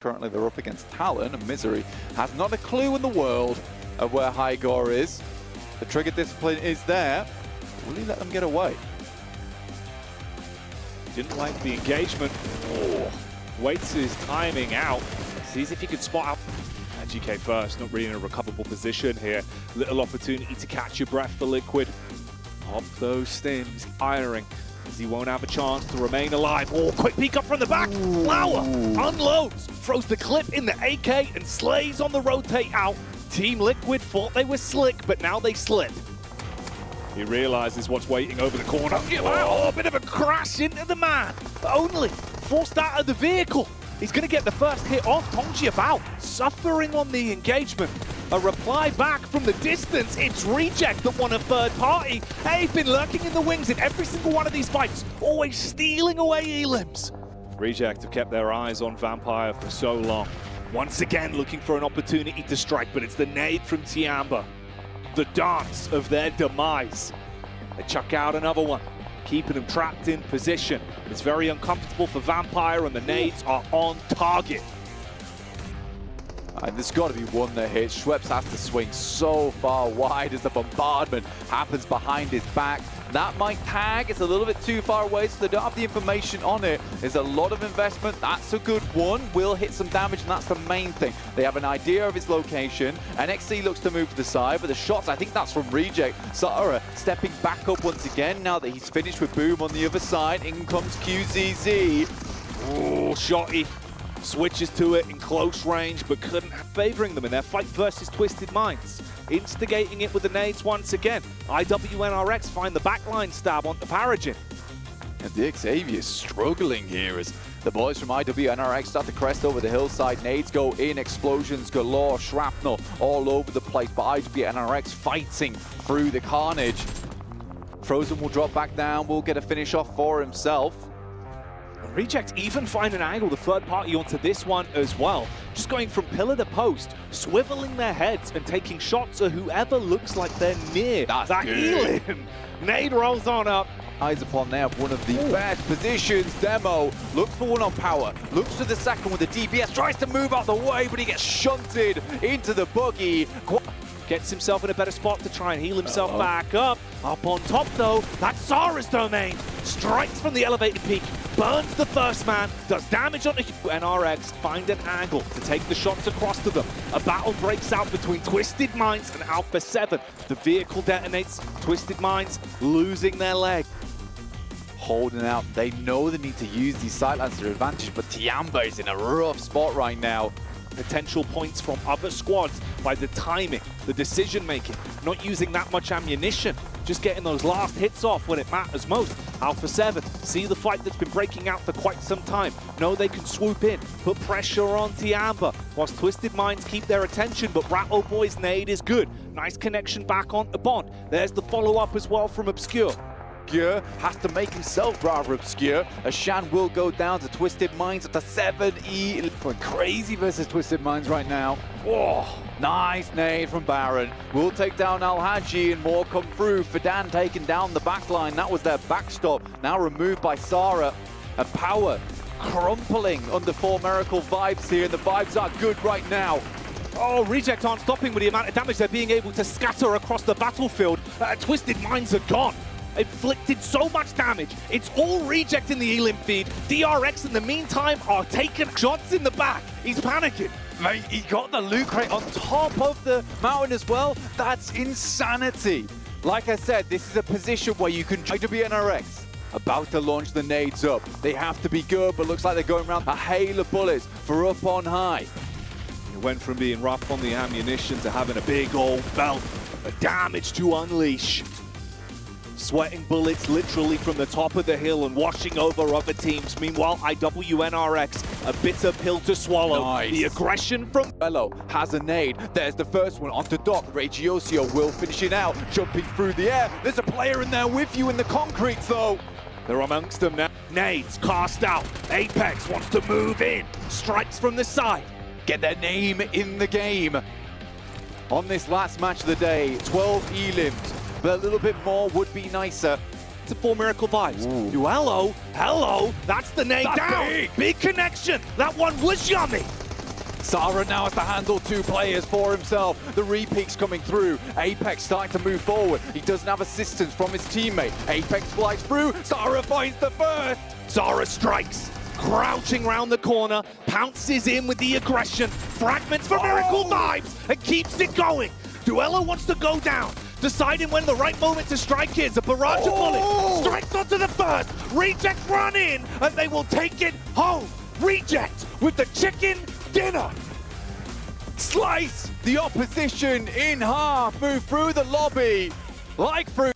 Currently they're up against Talon, and Misery has not a clue in the world of where Hygor is. The trigger discipline is there. Will he let them get away? Didn't like the engagement. Oh, waits his timing out. Sees if he could spot out. And GK first, not really in a recoverable position here. Little opportunity to catch your breath for Liquid. Pop those stims, firing. As he won't have a chance to remain alive. Oh, quick peek up from the back. Flower unloads, throws the clip in the AK and slays on the rotate out. Team Liquid thought they were slick, but now they slip. He realizes what's waiting over the corner. Oh, a bit of a crash into the man. But only forced out of the vehicle. He's going to get the first hit off. Bao suffering on the engagement. A reply back from the distance. It's Reject that won a third party. Hey, been lurking in the wings in every single one of these fights, always stealing away elims. Reject have kept their eyes on Vampire for so long. Once again looking for an opportunity to strike, but it's the nade from Tiamba. The dance of their demise. They chuck out another one, keeping them trapped in position. It's very uncomfortable for Vampire, and the nades are on target. And there's got to be one that hits. Schweppes has to swing so far wide as the bombardment happens behind his back. That might tag. It's a little bit too far away, so they don't have the information on it. There's a lot of investment. That's a good one. Will hit some damage, and that's the main thing. They have an idea of his location. NXC looks to move to the side, but the shots, I think that's from Reject. Sara stepping back up once again now that he's finished with Boom on the other side. In comes QZZ. Oh, shotty. Switches to it in close range, but couldn't favoring them in their fight versus Twisted Minds. Instigating it with the nades once again. IWNRX find the backline stab on the Paragin. And Dingoz Xavier is struggling here as the boys from IWNRX start to crest over the hillside. Nades go in, explosions galore, shrapnel all over the place, but IWNRX fighting through the carnage. Frozen will drop back down, will get a finish off for himself. Reject even find an angle, the third party onto this one as well. Just going from pillar to post, swiveling their heads and taking shots at whoever looks like they're near. That's that good. Elin. Nade rolls on up. Eyes upon there, one of the best positions. Demo looks for one on power, looks to the second with the DPS, tries to move out the way, but he gets shunted into the buggy. Gets himself in a better spot to try and heal himself back up. Up on top though, that's Zara's domain. Strikes from the elevated peak, burns the first man, does damage on the NRX, find an angle to take the shots across to them. A battle breaks out between Twisted Minds and Alpha 7. The vehicle detonates, Twisted Minds losing their leg. Holding out, they know they need to use these sightlines to their advantage, but Tiamba is in a rough spot right now. Potential points from other squads by the timing, the decision making, not using that much ammunition, just getting those last hits off when it matters most. Alpha 7 see the fight that's been breaking out for quite some time, know they can swoop in, put pressure on Tiamba, whilst Twisted Minds keep their attention, but Rattle Boy's nade is good. Nice connection back on the Bond. There's the follow-up as well from Obscure. Has to make himself rather obscure. A Shan will go down to Twisted Minds up to 7E. Going crazy versus Twisted Minds right now. Oh, nice nade from Baron. Will take down Al-Haji and more come through. Fadan taking down the backline. That was their backstop. Now removed by Sara. And Power crumpling under 4 Miracle vibes here. And the vibes are good right now. Oh, Reject aren't stopping with the amount of damage they're being able to scatter across the battlefield. Twisted Minds are gone. Inflicted so much damage. It's all Reject in the Elim feed. DRX in the meantime are taking shots in the back. He's panicking. Mate, he got the loot crate on top of the mountain as well. That's insanity. Like I said, this is a position where you can IWNRX about to launch the nades up. They have to be good, but looks like they're going around a hail of bullets for up on high. It went from being rough on the ammunition to having a big old belt of damage to unleash. Sweating bullets literally from the top of the hill and washing over other teams. Meanwhile, IWNRX, a bitter pill to swallow. Nice. The aggression from Bello has a nade. There's the first one onto Doc. Regiosio will finish it out, jumping through the air. There's a player in there with you in the concrete, though. They're amongst them now. Nades cast out. Apex wants to move in. Strikes from the side. Get their name in the game. On this last match of the day, 12 elims. But a little bit more would be nicer. To 4 Miracle vibes. Hello, that's the nade down. Big connection. That one was yummy. Zara now has to handle 2 players for himself. The repeat's coming through. Apex starting to move forward. He doesn't have assistance from his teammate. Apex flies through. Zara finds the first. Zara strikes, crouching round the corner, pounces in with the aggression, fragments for Miracle Vibes, and keeps it going. Duello wants to go down, deciding when the right moment to strike is. A barrage of bullets strikes onto the first. Reject run in, and they will take it home. Reject with the chicken dinner. Slice the opposition in half. Move through the lobby like through.